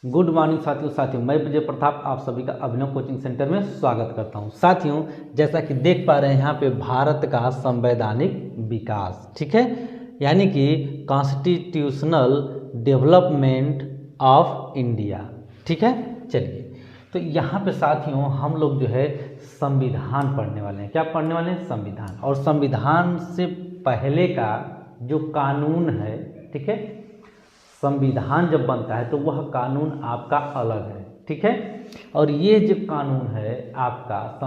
Good morning साथियों मैं विजय प्रताप आप सभी का अभिनव कोचिंग सेंटर में स्वागत करता हूं। साथियों, जैसा कि देख पा रहे हैं यहाँ पे भारत का संवैधानिक विकास, ठीक है, यानी कि कॉन्स्टिट्यूशनल डेवलपमेंट ऑफ इंडिया, ठीक है। चलिए, तो यहाँ पे साथियों हम लोग जो है संविधान पढ़ने वाले हैं। क्या पढ़ने वाले हैं? संविधान। और संविधान से पहले का जो कानून है, ठीक है, संविधान जब बनता है तो वह कानून आपका अलग है, ठीक है। और ये जो कानून है आपका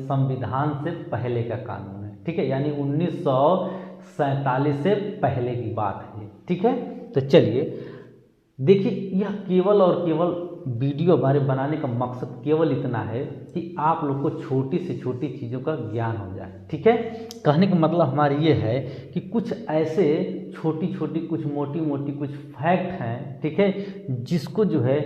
संविधान से पहले का कानून है, ठीक है, यानी 1947 से पहले की बात है, ठीक है। तो चलिए देखिए, यह केवल और केवल वीडियो हमारे बनाने का मकसद केवल इतना है कि आप लोग को छोटी से छोटी चीज़ों का ज्ञान हो जाए, ठीक है। कहने का मतलब हमारी ये है कि कुछ ऐसे छोटी छोटी, कुछ मोटी मोटी कुछ फैक्ट हैं, ठीक है, जिसको जो है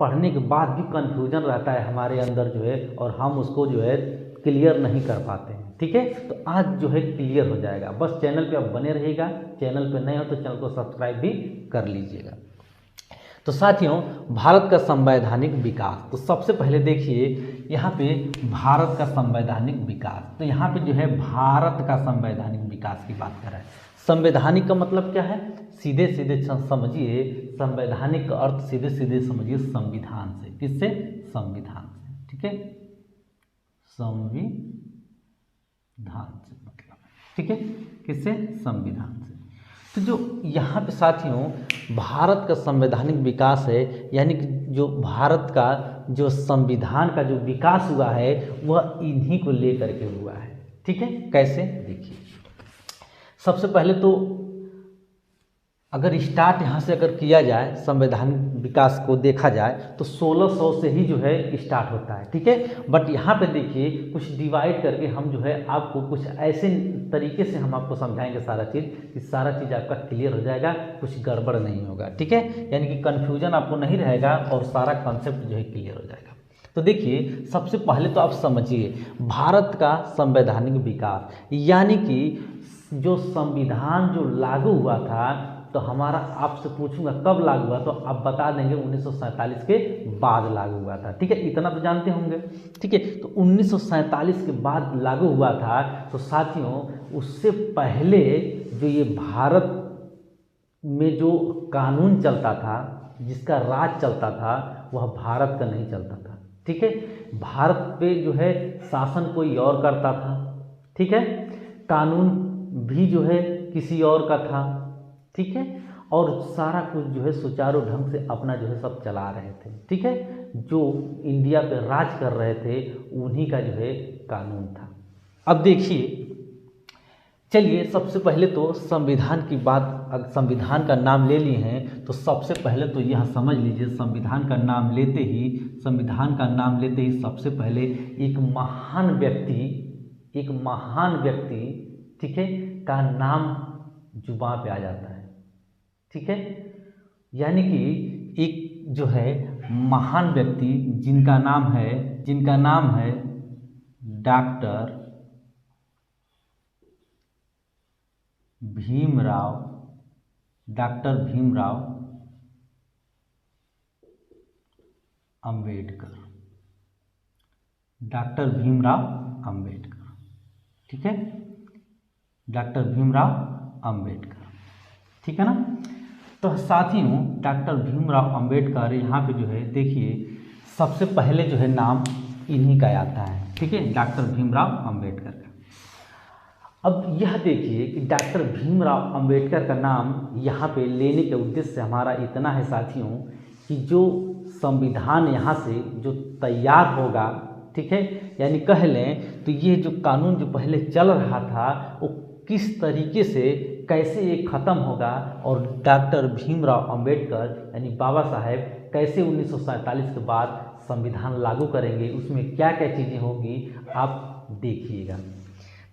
पढ़ने के बाद भी कन्फ्यूजन रहता है हमारे अंदर जो है, और हम उसको जो है क्लियर नहीं कर पाते हैं, ठीक है। तो आज जो है क्लियर हो जाएगा। बस चैनल पे आप बने रहिएगा, चैनल पे नए हो तो चैनल को सब्सक्राइब भी कर लीजिएगा। तो साथियों, भारत का संवैधानिक विकास, तो सबसे पहले देखिए यहाँ पे भारत का संवैधानिक विकास, तो यहाँ पे जो है भारत का संवैधानिक विकास की बात कर रहा है। संवैधानिक का मतलब क्या है? सीधे सीधे समझिए, संवैधानिक का अर्थ सीधे सीधे समझिए संविधान से। किससे? संविधान से, ठीक है, संविधान से मतलब, ठीक है, किससे? संविधान से। तो जो यहाँ पे साथियों भारत का संवैधानिक विकास है, यानी कि जो भारत का जो संविधान का जो विकास हुआ है वह इन्हीं को लेकर के हुआ है, ठीक है। कैसे? देखिए, सबसे पहले तो अगर स्टार्ट यहाँ से अगर किया जाए, संवैधानिक विकास को देखा जाए तो 1600 से ही जो है स्टार्ट होता है, ठीक है। बट यहाँ पे देखिए कुछ डिवाइड करके हम जो है आपको कुछ ऐसे तरीके से हम आपको समझाएंगे सारा चीज़ कि सारा चीज़ आपका क्लियर हो जाएगा, कुछ गड़बड़ नहीं होगा, ठीक है, यानी कि कन्फ्यूजन आपको नहीं रहेगा और सारा कॉन्सेप्ट जो है क्लियर हो जाएगा। तो देखिए, सबसे पहले तो आप समझिए भारत का संवैधानिक विकास, यानी कि जो संविधान जो लागू हुआ था, तो हमारा आपसे पूछूंगा कब लागू हुआ, तो आप बता देंगे 1947 के बाद लागू हुआ था, ठीक है, इतना तो जानते होंगे, ठीक है। तो 1947 के बाद लागू हुआ था। तो साथियों, उससे पहले जो ये भारत में जो कानून चलता था, जिसका राज चलता था, वह भारत का नहीं चलता था, ठीक है। भारत पे जो है शासन कोई और करता था, ठीक है, कानून भी जो है किसी और का था, ठीक है, और सारा कुछ जो है सुचारू ढंग से अपना जो है सब चला रहे थे, ठीक है। जो इंडिया पे राज कर रहे थे उन्हीं का जो है कानून था। अब देखिए, चलिए सबसे पहले तो संविधान की बात, अगर संविधान का नाम ले लिए हैं तो सबसे पहले तो यह समझ लीजिए, संविधान का नाम लेते ही, संविधान का नाम लेते ही सबसे पहले एक महान व्यक्ति, ठीक है, का नाम जुबान पे आ जाता है, ठीक है, यानी कि एक जो है महान व्यक्ति जिनका नाम है डॉक्टर भीमराव अंबेडकर, डॉक्टर भीमराव अंबेडकर, ठीक है, डॉक्टर भीमराव अंबेडकर, ठीक है ना। तो साथियों, डॉक्टर भीमराव अंबेडकर, यहाँ पे जो है देखिए सबसे पहले जो है नाम इन्हीं का आता है, ठीक है, डॉक्टर भीमराव अंबेडकर का। अब यह देखिए कि डॉक्टर भीमराव अंबेडकर का नाम यहाँ पे लेने के उद्देश्य हमारा इतना है साथियों कि जो संविधान यहाँ से जो तैयार होगा, ठीक है, यानी कह लें तो ये जो कानून जो पहले चल रहा था वो किस तरीके से, कैसे ये ख़त्म होगा, और डॉक्टर भीमराव अंबेडकर यानी बाबा साहेब कैसे 1947 के बाद संविधान लागू करेंगे, उसमें क्या क्या चीज़ें होंगी आप देखिएगा।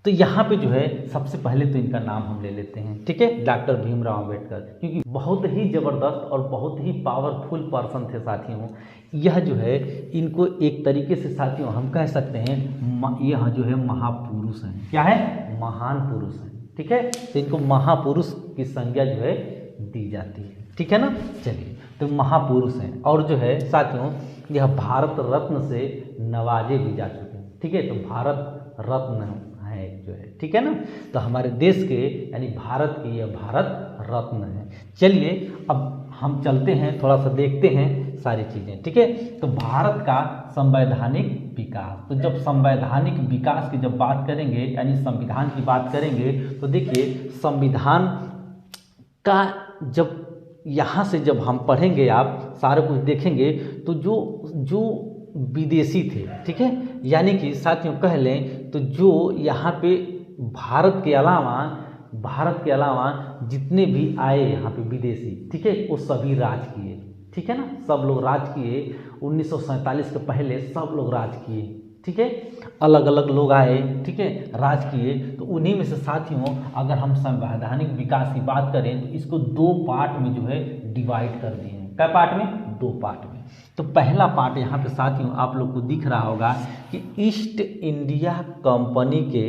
तो यहाँ पे जो है सबसे पहले तो इनका नाम हम ले लेते हैं, ठीक है, डॉक्टर भीमराव अंबेडकर, क्योंकि बहुत ही ज़बरदस्त और बहुत ही पावरफुल पर्सन थे साथियों। यह जो है इनको एक तरीके से साथियों हम कह सकते हैं यह जो है महापुरुष हैं। क्या है? महान पुरुष हैं, ठीक है। तो इनको महापुरुष की संज्ञा जो है दी जाती है, ठीक है ना। चलिए, तो महापुरुष हैं, और जो है साथियों यह भारत रत्न से नवाजे भी जा चुके हैं। ठीक है, तो भारत रत्न है जो है, ठीक है ना, तो हमारे देश के यानी भारत की यह भारत रत्न है। चलिए अब हम चलते हैं, थोड़ा सा देखते हैं सारी चीज़ें। ठीक है, तो भारत का संवैधानिक विकास, तो जब संवैधानिक विकास की जब बात करेंगे यानी संविधान की बात करेंगे, तो देखिए संविधान का जब यहाँ से जब हम पढ़ेंगे, आप सारे कुछ देखेंगे, तो जो विदेशी थे, ठीक है, यानी कि साथियों कह लें तो जो यहाँ पे भारत के अलावा जितने भी आए यहाँ पे विदेशी, ठीक है, वो सभी राज किए। ठीक है ना, सब लोग राज किए। 1947 के पहले सब लोग राज किए। ठीक है, अलग अलग लोग आए, ठीक है, राज किए। तो उन्हीं में से साथियों अगर हम संवैधानिक विकास की बात करें तो इसको दो पार्ट में जो है डिवाइड कर दिए हैं। क्या पार्ट में? दो पार्ट में। तो पहला पार्ट यहाँ पे साथियों आप लोग को दिख रहा होगा कि ईस्ट इंडिया कंपनी के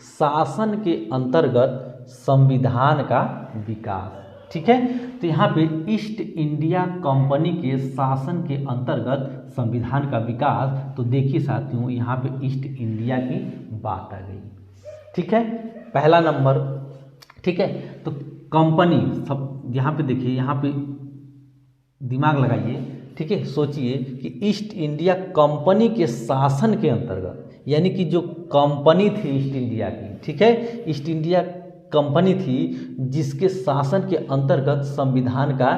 शासन के अंतर्गत संविधान का विकास। ठीक है, तो यहाँ पे ईस्ट इंडिया कंपनी के शासन के अंतर्गत संविधान का विकास। तो देखिए साथियों यहाँ पे ईस्ट इंडिया की बात आ गई। ठीक है, पहला नंबर। ठीक है, तो कंपनी सब यहाँ पे देखिए, यहाँ पे दिमाग लगाइए। ठीक है, सोचिए कि ईस्ट इंडिया कंपनी के शासन के अंतर्गत, यानी कि जो कंपनी थी ईस्ट इंडिया की, ठीक है, ईस्ट इंडिया कंपनी थी जिसके शासन के अंतर्गत संविधान का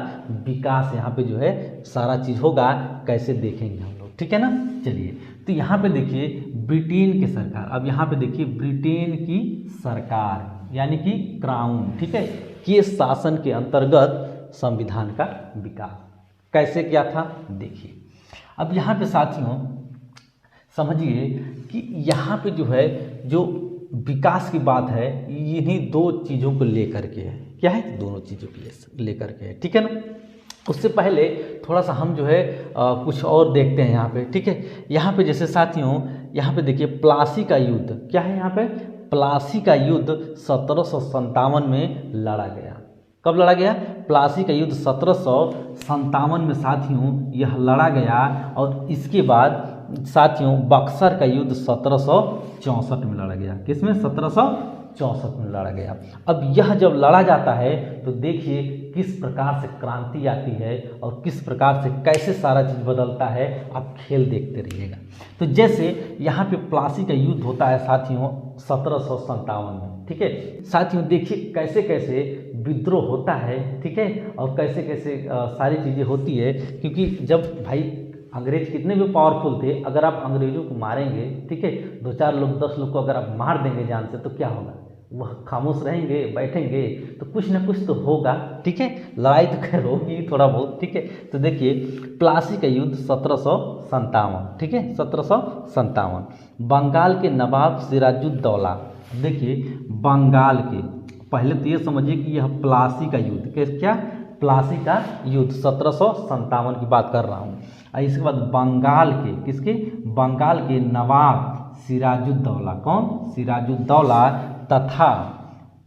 विकास यहाँ पे जो है सारा चीज़ होगा। कैसे देखेंगे हम लोग, ठीक है ना। चलिए, तो यहाँ पे देखिए ब्रिटेन की सरकार, अब यहाँ पे देखिए ब्रिटेन की सरकार यानी कि क्राउन, ठीक है, के शासन के अंतर्गत संविधान का विकास कैसे किया था देखिए। अब यहाँ पे साथियों समझिए कि यहाँ पे जो है जो विकास की बात है इन्हीं दो चीज़ों को लेकर के है। क्या है? दोनों चीज़ों को लेकर के है। ठीक है ना। उससे पहले थोड़ा सा हम जो है कुछ और देखते हैं यहाँ पे। ठीक है, यहाँ पे जैसे साथियों यहाँ पे देखिए प्लासी का युद्ध, क्या है यहाँ पे? प्लासी का युद्ध 1757 में लड़ा गया। कब लड़ा गया? प्लासी का युद्ध 1757 में साथियों यह लड़ा गया। और इसके बाद साथियों बक्सर का युद्ध 1764 में लड़ा गया। किसमें? 1764 में लड़ा गया। अब यह जब लड़ा जाता है तो देखिए किस प्रकार से क्रांति आती है और किस प्रकार से कैसे सारा चीज़ बदलता है। आप खेल देखते रहिएगा। तो जैसे यहाँ पे प्लासी का युद्ध होता है साथियों 1757 में। ठीक है साथियों, देखिए कैसे कैसे विद्रोह होता है। ठीक है, और कैसे कैसे सारी चीज़ें होती है। क्योंकि जब भाई अंग्रेज कितने भी पावरफुल थे, अगर आप अंग्रेजों को मारेंगे, ठीक है, 2-4 लोग 10 लोग को अगर आप मार देंगे जान से, तो क्या होगा? वह खामोश रहेंगे, बैठेंगे, तो कुछ ना कुछ तो होगा। ठीक है, लड़ाई तो खैर होगी थोड़ा बहुत। ठीक है, तो देखिए प्लासी का युद्ध 1757, ठीक है, 1757। बंगाल के नवाब सिराजुद्दौला, देखिए बंगाल के, पहले तो ये समझिए कि यह प्लासी का युद्ध, क्या? प्लासी का युद्ध 1757 की बात कर रहा हूँ। इसके बाद बंगाल के, किसके? बंगाल के नवाब सिराजुद्दौला, कौन? सिराजुद्दौला तथा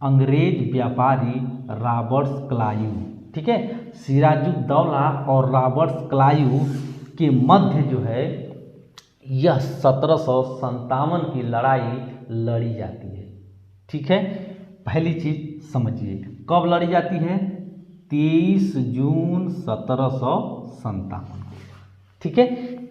अंग्रेज व्यापारी रॉबर्ट्स क्लाइव। ठीक है, सिराजुद्दौला और रॉबर्ट्स क्लाइव के मध्य जो है यह 1757 की लड़ाई लड़ी जाती है। ठीक है, पहली चीज समझिए कब लड़ी जाती है? 23 जून 1757 को। ठीक है,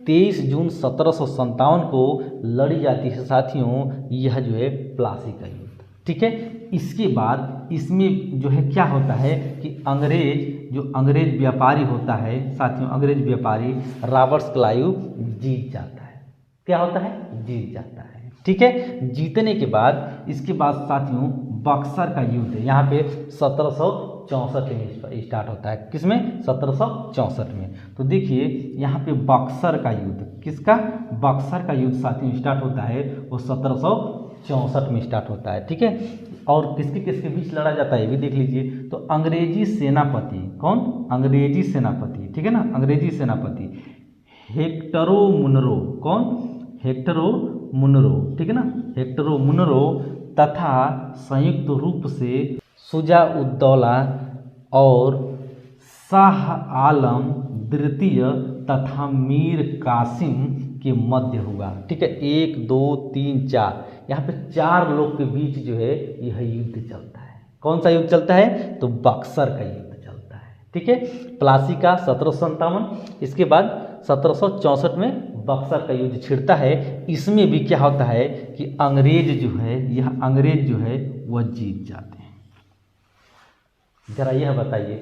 23 जून 1757 को लड़ी जाती है साथियों यह जो है प्लासी का युद्ध। ठीक है, इसके बाद इसमें जो है क्या होता है कि अंग्रेज व्यापारी होता है साथियों, अंग्रेज व्यापारी रॉबर्ट्स क्लाइव जीत जाता है। क्या होता है? जीत जाता है। ठीक है, जीतने के बाद इसके बाद साथियों बक्सर का युद्ध यहाँ पे 1764 में स्टार्ट होता है। किसमें? 1764 में। तो देखिए यहाँ पे बक्सर का युद्ध, किसका? बक्सर का युद्ध साथियों स्टार्ट होता है वो 1764 में स्टार्ट होता है। ठीक है, और किसके किसके बीच लड़ा जाता है ये भी देख लीजिए। तो अंग्रेजी सेनापति, कौन? अंग्रेजी सेनापति, ठीक है ना, अंग्रेजी सेनापति हेक्टरो मुनरो, कौन? हेक्टरो मुनरो, ठीक है ना, हेक्टरो मुनरो तथा संयुक्त रूप से शुजा-उद-दौला और शाह आलम द्वितीय तथा मीर कासिम के मध्य हुआ। ठीक है, 1 2 3 4, यहाँ पे 4 लोग के बीच जो है यह युद्ध चलता है। कौन सा युद्ध चलता है? तो बक्सर का युद्ध चलता है। ठीक है, प्लासी का 1757, इसके बाद 1764 में बक्सर का युद्ध छिड़ता है। इसमें भी क्या होता है कि अंग्रेज जो है, यह अंग्रेज जो है वह जीत जाते हैं। जरा यह बताइए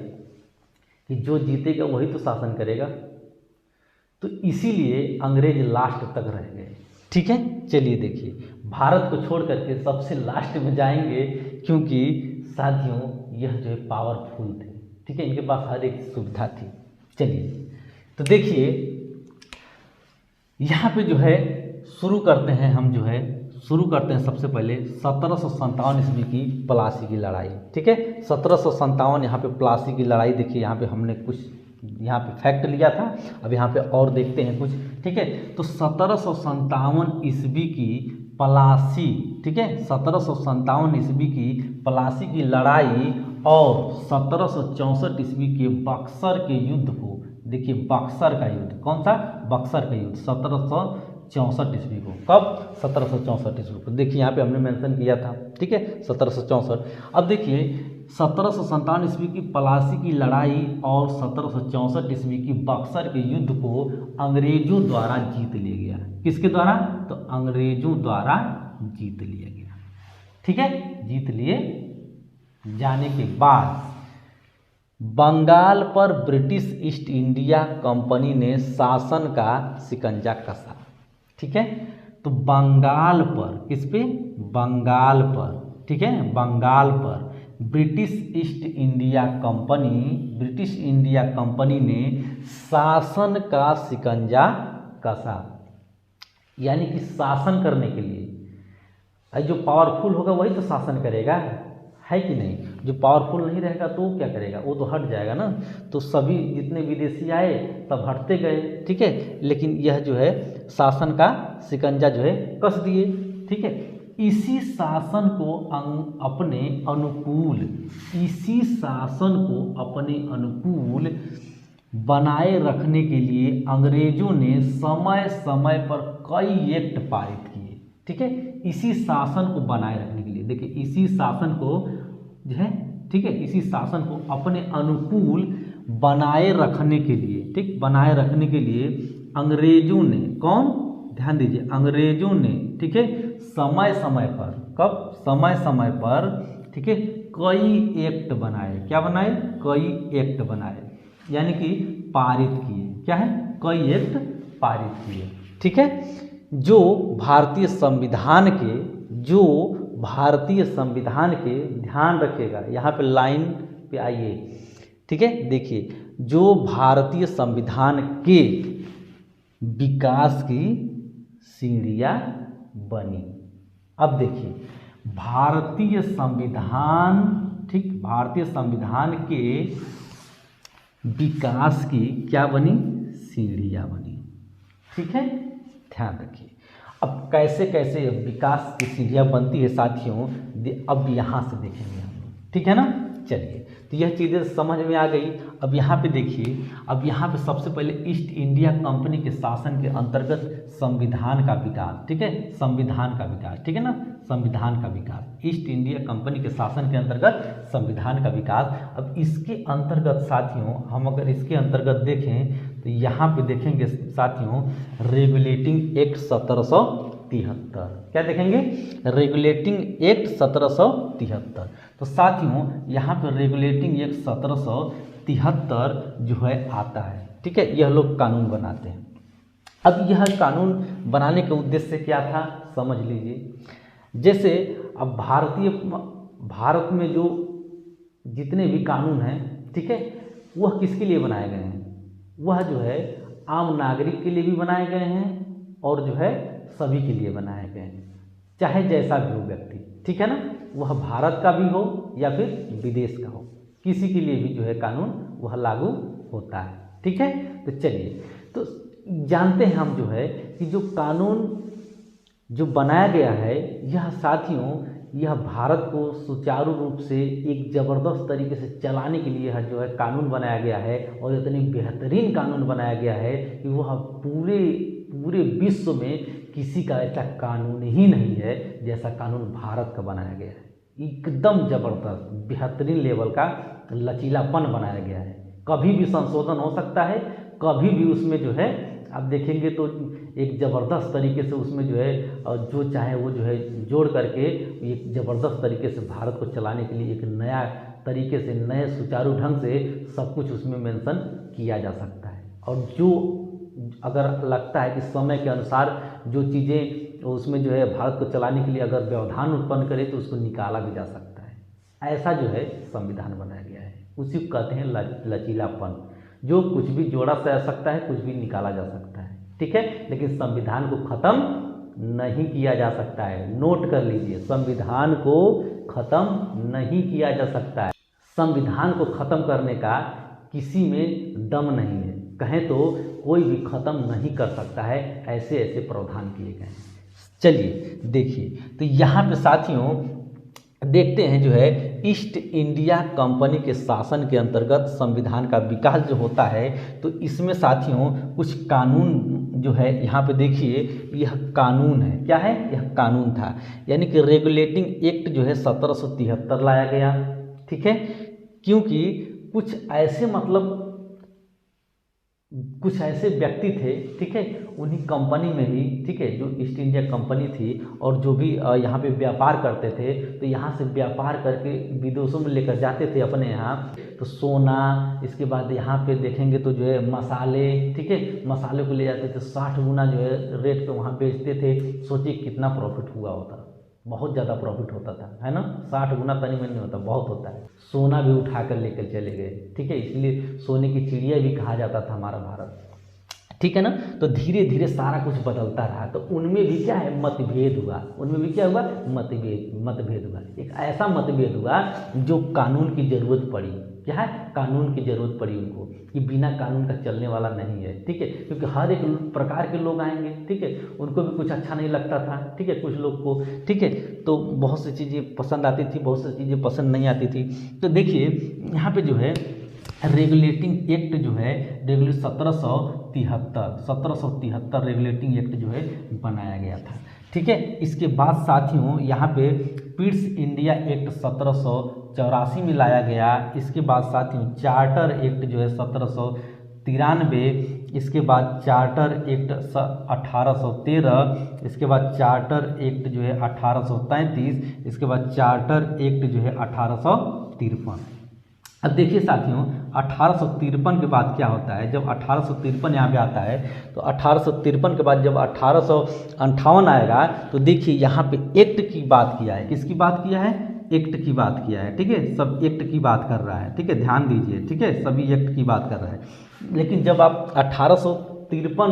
कि जो जीतेगा वही तो शासन करेगा, तो इसीलिए अंग्रेज लास्ट तक रह गए। ठीक है, चलिए देखिए, भारत को छोड़ करके सबसे लास्ट में जाएंगे, क्योंकि साथियों यह जो है पावरफुल थे। ठीक है, इनके पास हर एक सुविधा थी। चलिए तो देखिए, यहाँ पे जो है शुरू करते हैं हम, जो है शुरू करते हैं सबसे पहले 1757 ईस्वी की प्लासी की लड़ाई। ठीक है, 1757 यहाँ पे प्लासी की लड़ाई। देखिए यहाँ पे हमने कुछ यहाँ पे फैक्ट लिया था, अब यहाँ पे और देखते हैं कुछ। ठीक है, तो 1757 ईस्वी की प्लासी, ठीक है, 1757 ईस्वी की प्लासी की लड़ाई और 1764 ईस्वी के बक्सर के युद्ध को, देखिए बक्सर का युद्ध, कौन सा? बक्सर का युद्ध 1764 ईस्वी को। कब? 1764 ईस्वी को। देखिए यहाँ पे हमने मेंशन किया था। ठीक है, 1764। अब देखिए 1757 ईस्वी की प्लासी की लड़ाई और 1764 ईस्वी की बक्सर के युद्ध को अंग्रेजों द्वारा जीत लिया गया। किसके द्वारा? तो अंग्रेजों द्वारा जीत लिया गया। ठीक है, जीत लिए जाने के बाद बंगाल पर ब्रिटिश ईस्ट इंडिया कंपनी ने शासन का शिकंजा कसा। ठीक है, तो बंगाल पर, किस पे? बंगाल पर। ठीक है, बंगाल पर ब्रिटिश ईस्ट इंडिया कंपनी ने शासन का शिकंजा कसा। यानी कि शासन करने के लिए जो पावरफुल होगा वही तो शासन करेगा, है कि नहीं? जो पावरफुल नहीं रहेगा तो वो क्या करेगा? वो तो हट जाएगा ना। तो सभी जितने विदेशी आए सब हटते गए। ठीक है, लेकिन यह जो है शासन का शिकंजा जो है कस दिए। ठीक है, इसी शासन को अपने अनुकूल बनाए रखने के लिए अंग्रेजों ने समय समय पर कई एक्ट पारित किए। ठीक है, इसी शासन को बनाए रखने के लिए, देखिए इसी शासन को जो है, ठीक है, इसी शासन को अपने अनुकूल बनाए रखने के लिए, ठीक, बनाए रखने के लिए अंग्रेजों ने, कौन? ध्यान दीजिए, अंग्रेजों ने, ठीक है, समय समय पर, कब? समय समय पर, ठीक है, कई एक्ट बनाए। क्या बनाए? कई एक्ट बनाए, यानी कि पारित किए। क्या है? कई एक्ट पारित किए। ठीक है, जो भारतीय संविधान के ध्यान रखेगा, यहाँ पे लाइन पे आइए। ठीक है, देखिए, जो भारतीय संविधान के विकास की सीढ़ियाँ बनी। अब देखिए, भारतीय संविधान, ठीक, भारतीय संविधान के विकास की क्या बनी? सीढ़ियाँ बनी। ठीक है, ध्यान रखिए। अब कैसे कैसे विकास की सीढ़ियाँ बनती है साथियों, अब यहाँ से देखेंगे हम लोग। ठीक है ना? चलिए, तो यह चीज़ें समझ में आ गई। अब यहाँ पे देखिए, अब यहाँ पे सबसे पहले ईस्ट इंडिया कंपनी के शासन के अंतर्गत संविधान का विकास। ठीक है, संविधान का विकास, ठीक है ना, संविधान का विकास, ईस्ट इंडिया कंपनी के शासन के अंतर्गत संविधान का विकास। अब इसके अंतर्गत साथियों, हम अगर इसके अंतर्गत देखें तो यहाँ पे देखेंगे साथियों, रेगुलेटिंग एक्ट 1773। क्या देखेंगे? Regulating act 1773। तो साथियों यहाँ पे रेगुलेटिंग एक्ट 1773 जो है आता है। ठीक है, यह लोग कानून बनाते हैं। अब यह कानून बनाने का उद्देश्य क्या था, समझ लीजिए। जैसे अब भारत में जो जितने भी कानून हैं, ठीक है, वह किसके लिए बनाए गए हैं? वह जो है आम नागरिक के लिए भी बनाए गए हैं और जो है सभी के लिए बनाए गए हैं, चाहे जैसा भी हो व्यक्ति। ठीक है ना, वह भारत का भी हो या फिर विदेश का हो, किसी के लिए भी जो है कानून वह लागू होता है। ठीक है, तो चलिए, तो जानते हैं हम जो है कि जो कानून जो बनाया गया है, यह साथियों यह भारत को सुचारू रूप से एक ज़बरदस्त तरीके से चलाने के लिए यह जो है कानून बनाया गया है, और इतनी बेहतरीन कानून बनाया गया है कि वह पूरे पूरे विश्व में किसी का ऐसा कानून ही नहीं है जैसा कानून भारत का बनाया गया है। एकदम ज़बरदस्त बेहतरीन लेवल का लचीलापन बनाया गया है। कभी भी संशोधन हो सकता है, कभी भी उसमें जो है आप देखेंगे तो एक ज़बरदस्त तरीके से उसमें जो है जो चाहे वो जो है जोड़ करके एक ज़बरदस्त तरीके से भारत को चलाने के लिए एक नया तरीके से नए सुचारू ढंग से सब कुछ उसमें मेंशन किया जा सकता है। और जो अगर लगता है कि समय के अनुसार जो चीज़ें उसमें जो है भारत को चलाने के लिए अगर व्यवधान उत्पन्न करे तो उसको निकाला भी जा सकता है। ऐसा जो है संविधान बनाया गया है, उसी को कहते हैं लचीलापन। जो कुछ भी जोड़ा जा सकता है, कुछ भी निकाला जा सकता है, ठीक है, लेकिन संविधान को ख़त्म नहीं किया जा सकता है। नोट कर लीजिए, संविधान को ख़त्म नहीं किया जा सकता है। संविधान को ख़त्म करने का किसी में दम नहीं है, कहें तो कोई भी ख़त्म नहीं कर सकता है। ऐसे ऐसे प्रावधान किए गए हैं। चलिए देखिए, तो यहाँ पे साथियों देखते हैं जो है ईस्ट इंडिया कंपनी के शासन के अंतर्गत संविधान का विकास जो होता है, तो इसमें साथियों कुछ कानून जो है यहाँ पे देखिए, यह कानून है। क्या है? यह कानून था, यानी कि रेगुलेटिंग एक्ट जो है 1773 लाया गया, ठीक है, क्योंकि कुछ ऐसे मतलब कुछ ऐसे व्यक्ति थे, ठीक है, उन्हीं कंपनी में ही, ठीक है, जो ईस्ट इंडिया कंपनी थी, और जो भी यहाँ पे व्यापार करते थे, तो यहाँ से व्यापार करके विदेशों में लेकर जाते थे अपने यहाँ। तो सोना, इसके बाद यहाँ पे देखेंगे तो जो है मसाले, ठीक है, मसाले को ले जाते थे 60 गुना जो है रेट पे वहाँ बेचते थे। सोचिए कितना प्रॉफिट हुआ होता, बहुत ज़्यादा प्रॉफिट होता था, है ना। 60 गुना तनी में नहीं होता, बहुत होता है। सोना भी उठा कर लेकर चले गए, ठीक है, इसलिए सोने की चिड़िया भी कहा जाता था हमारा भारत, ठीक है ना। तो धीरे धीरे सारा कुछ बदलता रहा, तो उनमें भी क्या है, मतभेद हुआ। उनमें भी क्या हुआ, मतभेद हुआ। एक ऐसा मतभेद हुआ जो कानून की ज़रूरत पड़ी। क्या है? कानून की ज़रूरत पड़ी उनको, कि बिना कानून का चलने वाला नहीं है, ठीक है, क्योंकि हर एक प्रकार के लोग आएंगे, ठीक है, उनको भी कुछ अच्छा नहीं लगता था, ठीक है, कुछ लोग को, ठीक है, तो बहुत सी चीज़ें पसंद आती थी, बहुत सी चीज़ें पसंद नहीं आती थी। तो देखिए यहाँ पे जो है रेगुलेटिंग एक्ट जो है 1773 रेगुलेटिंग एक्ट जो है बनाया गया था, ठीक है। इसके बाद साथियों यहाँ पे पिट्स इंडिया एक्ट 1784 में लाया गया। इसके बाद साथियों चार्टर एक्ट जो है 1793, इसके बाद चार्टर एक्ट 1813, इसके बाद चार्टर एक्ट जो है 1833, इसके बाद चार्टर एक्ट जो है 1853। अब देखिए साथियों 1853 के बाद क्या होता है, जब 1853 यहाँ पे आता है, तो 1853 के बाद जब 1858 आएगा, तो देखिए यहाँ पे एक्ट की बात किया है। किसकी बात किया है? एक्ट की बात किया है, ठीक है, सब एक्ट की बात कर रहा है, ठीक है, ध्यान दीजिए, ठीक है, सभी एक्ट की बात कर रहा है। लेकिन जब आप 1853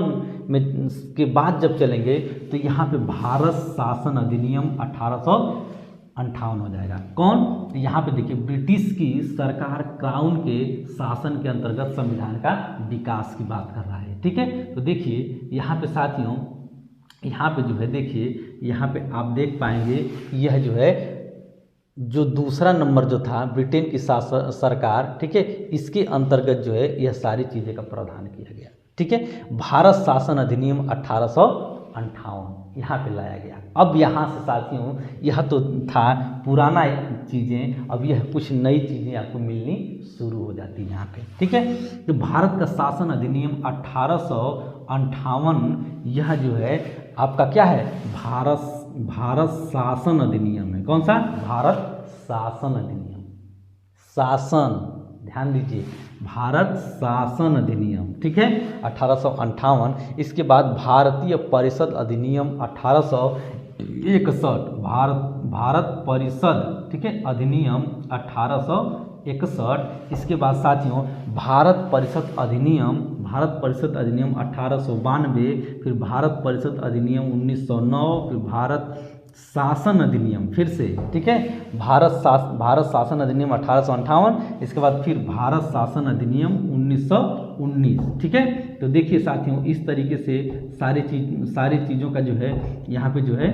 में के बाद जब चलेंगे, तो यहाँ पे भारत शासन अधिनियम 1858 हो जाएगा। कौन? यहाँ पे देखिए ब्रिटिश की सरकार क्राउन के शासन के अंतर्गत संविधान का विकास की बात कर रहा है, ठीक है। तो देखिए यहाँ पे साथियों, यहाँ पे जो है देखिए, यहाँ पे आप देख पाएंगे यह जो है जो दूसरा नंबर जो था ब्रिटेन की सरकार, ठीक है, इसके अंतर्गत जो है यह सारी चीज़ें का प्रावधान किया गया, ठीक है। भारत शासन अधिनियम 1858 यहाँ पे लाया गया। अब यहाँ से साथियों यह तो था पुराना चीज़ें, अब यह कुछ नई चीज़ें आपको मिलनी शुरू हो जाती है यहाँ पे, ठीक है। तो भारत का शासन अधिनियम 1858 यह जो है आपका क्या है, भारत शासन अधिनियम है। कौन सा? भारत शासन अधिनियम, शासन, ध्यान दीजिए, भारत शासन अधिनियम, ठीक है, 1858। इसके बाद भारतीय परिषद अधिनियम 1861, भारत परिषद, ठीक है, अधिनियम 1861। इसके बाद साथियों भारत परिषद अधिनियम 1892, फिर भारत परिषद अधिनियम 1909, फिर भारत शासन अधिनियम फिर से, ठीक है, भारत शासन अधिनियम 1858, इसके बाद फिर भारत शासन अधिनियम 1919, ठीक है। तो देखिए साथियों इस तरीके से सारी चीज़ों का जो है यहाँ पे जो है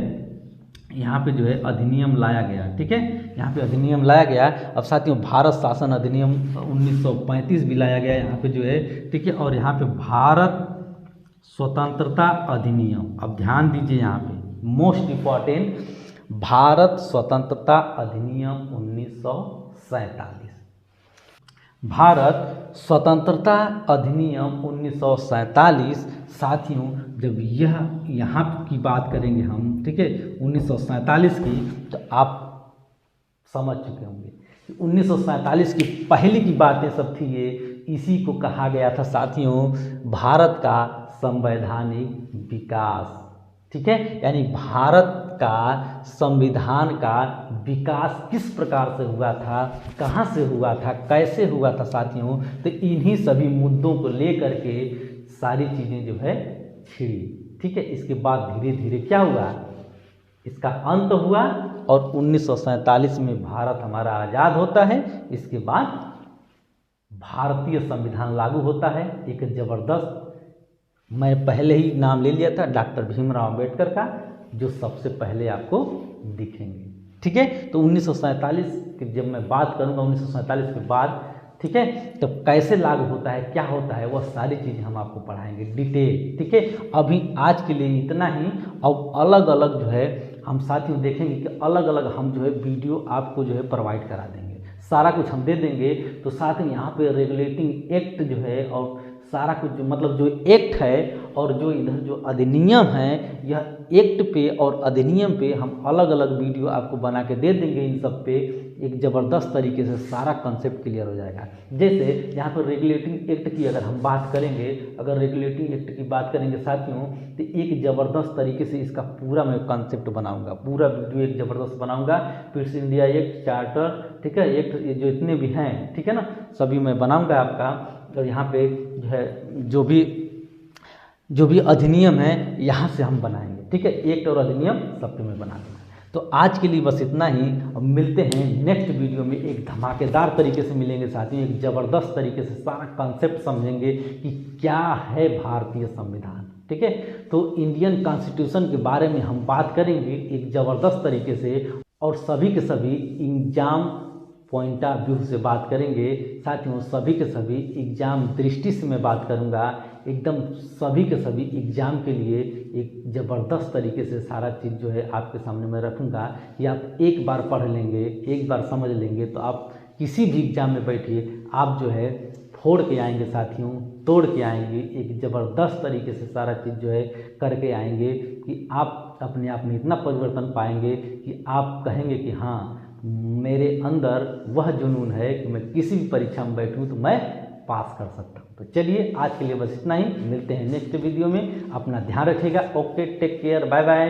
यहाँ पे जो है अधिनियम लाया गया, ठीक है, यहाँ पे अधिनियम लाया गया। अब साथियों भारत शासन अधिनियम 1935 भी लाया गया यहाँ पे जो है, ठीक है। और यहाँ पे भारत स्वतंत्रता अधिनियम, अब ध्यान दीजिए यहाँ पे मोस्ट इम्पॉर्टेंट, भारत स्वतंत्रता अधिनियम 1947, भारत स्वतंत्रता अधिनियम 1947। साथियों जब यह यहाँ की बात करेंगे हम, ठीक है, 1947 की, तो आप समझ चुके होंगे कि 1947 की पहले की बातें सब थी ये, इसी को कहा गया था साथियों भारत का संवैधानिक विकास, ठीक है। यानी भारत का संविधान का विकास किस प्रकार से हुआ था, कहाँ से हुआ था, कैसे हुआ था साथियों, तो इन्हीं सभी मुद्दों को लेकर के सारी चीज़ें जो है छिड़ी, ठीक है। इसके बाद धीरे धीरे क्या हुआ, इसका अंत हुआ और 1947 में भारत हमारा आज़ाद होता है। इसके बाद भारतीय संविधान लागू होता है। एक ज़बरदस्त, मैं पहले ही नाम ले लिया था डॉक्टर भीमराव अम्बेडकर का, जो सबसे पहले आपको दिखेंगे, ठीक है। तो 1947 की जब मैं बात करूंगा 1947 के बाद, ठीक है, तो कैसे लागू होता है, क्या होता है, वह सारी चीज़ें हम आपको पढ़ाएंगे डिटेल, ठीक है। अभी आज के लिए इतना ही। अब अलग अलग जो है हम साथियों देखेंगे कि अलग अलग हम जो है वीडियो आपको जो है प्रोवाइड करा देंगे, सारा कुछ हम दे देंगे। तो साथ में यहाँ पे रेगुलेटिंग एक्ट जो है और सारा कुछ जो मतलब जो एक्ट है और जो इधर जो अधिनियम है, यह एक्ट पे और अधिनियम पे हम अलग अलग वीडियो आपको बना के दे देंगे। इन सब पे एक ज़बरदस्त तरीके से सारा कंसेप्ट क्लियर हो जाएगा। जैसे यहाँ पर रेगुलेटिंग एक्ट की अगर हम बात करेंगे, अगर रेगुलेटिंग एक्ट की बात करेंगे साथियों, तो एक ज़बरदस्त तरीके से इसका पूरा मैं कंसेप्ट बनाऊंगा, पूरा वीडियो एक ज़बरदस्त बनाऊंगा। फिर इंडिया एक्ट, चार्टर, ठीक है, एक्ट जो इतने भी हैं, ठीक है ना, सभी मैं बनाऊंगा आपका। और यहाँ पे जो है जो भी अधिनियम है यहाँ से हम बनाएंगे, ठीक है, एक्ट और अधिनियम सब पे मैं बना दूँगा। तो आज के लिए बस इतना ही। अब मिलते हैं नेक्स्ट वीडियो में, एक धमाकेदार तरीके से मिलेंगे साथियों, एक ज़बरदस्त तरीके से सारा कॉन्सेप्ट समझेंगे कि क्या है भारतीय संविधान, ठीक है। तो इंडियन कॉन्स्टिट्यूशन के बारे में हम बात करेंगे एक ज़बरदस्त तरीके से, और सभी के सभी एग्जाम पॉइंट ऑफ व्यू से बात करेंगे साथियों, सभी के सभी एग्जाम दृष्टि से मैं बात करूंगा, एकदम सभी के सभी एग्जाम के लिए एक ज़बरदस्त तरीके से सारा चीज़ जो है आपके सामने मैं रखूंगा कि आप एक बार पढ़ लेंगे, एक बार समझ लेंगे, तो आप किसी भी एग्जाम में बैठिए, आप जो है फोड़ के आएंगे साथियों, तोड़ के आएंगे, एक ज़बरदस्त तरीके से सारा चीज़ जो है करके आएंगे कि आप अपने आप में इतना परिवर्तन पाएंगे कि आप कहेंगे कि हाँ, मेरे अंदर वह जुनून है कि मैं किसी भी परीक्षा में बैठूं तो मैं पास कर सकता हूं। तो चलिए आज के लिए बस इतना ही, मिलते हैं नेक्स्ट वीडियो में, अपना ध्यान रखिएगा। Okay, take care, bye bye.